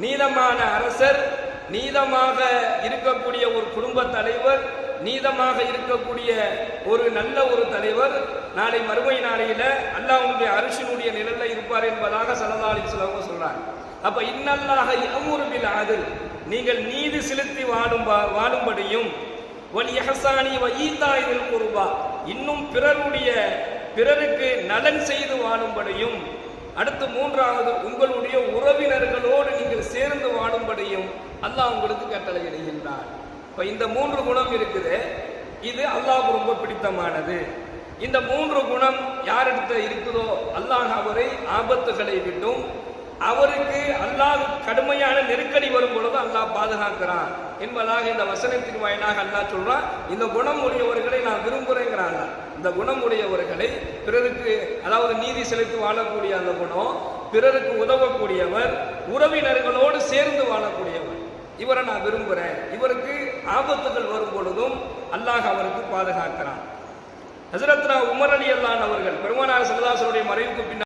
நீதமான அரசர், நீதமாக இருக்கக்கூடிய ஒரு குடும்ப தலைவர், நீதமாக இருக்கக்கூடிய ஒரு நல்ல ஒரு தலைவர் நாளை மறுமை நாளையில அல்லாஹ்வுடைய அரிசினுடைய நிழல்ல இருப்பார் என்பதாக ஸல்லல்லாஹு அலைஹி வஸல்லம் சொல்றாங்க. அப்ப இன்னல்லாஹ யஅமுரு பில் அத்ல், நீங்கள் நீதி செலுத்தி வாழும்படியும் வல் இஹ்சானி வ ஈதாஇல் குர்பா, இன்னும் பிறருக்கு நலன் செய்து வாழும்படியும், அடுத்து மூன்றாவது உங்களுடைய உறவினர்களோடு நீங்கள் சேர்ந்து வாழும்படியும் அல்லாஹ் உங்களுக்கு கட்டளையிடுகின்றார். இப்ப இந்த 3 குணம் இருக்குது, இது அல்லாஹ்வுக்கு ரொம்ப பிடித்தமானது. இந்த 3 குணம் யாரிடத்த இருக்குதோ அல்லாஹ் அவரை ஆபத்துகளை விட்டும், அவருக்கு அல்லாஹ் கடுமையான நெருக்கடி வரும் பொழுது அல்லாஹ் பாதுகாக்கிறான் என்பதாக இந்த வசனத்தின் வாயிலாக அல்லாஹ் சொல்றான். இந்த குணம் உடையவர்களை நான் விரும்புகிறேங்கிறாங்க. இந்த குணம் உடையவர்களை, பிறருக்கு அதாவது நீதி செலுத்தி வாழக்கூடிய அந்த குணம், பிறருக்கு உதவக்கூடியவர், உறவினர்களோடு சேர்ந்து வாழக்கூடியவர், இவரை நான் விரும்புகிறேன். இவருக்கு ஆபத்துகள் வரும் பொழுதும் அல்லாஹ் அவருக்கு பாதுகாக்கிறான். ஹஸரத்னா உமர் ரலியல்லாஹு அன்ஹு அவர்கள் பெருமானார் ஸல்லல்லாஹு அலைஹி வஸல்லம் மறைவுக்கு பின்னால்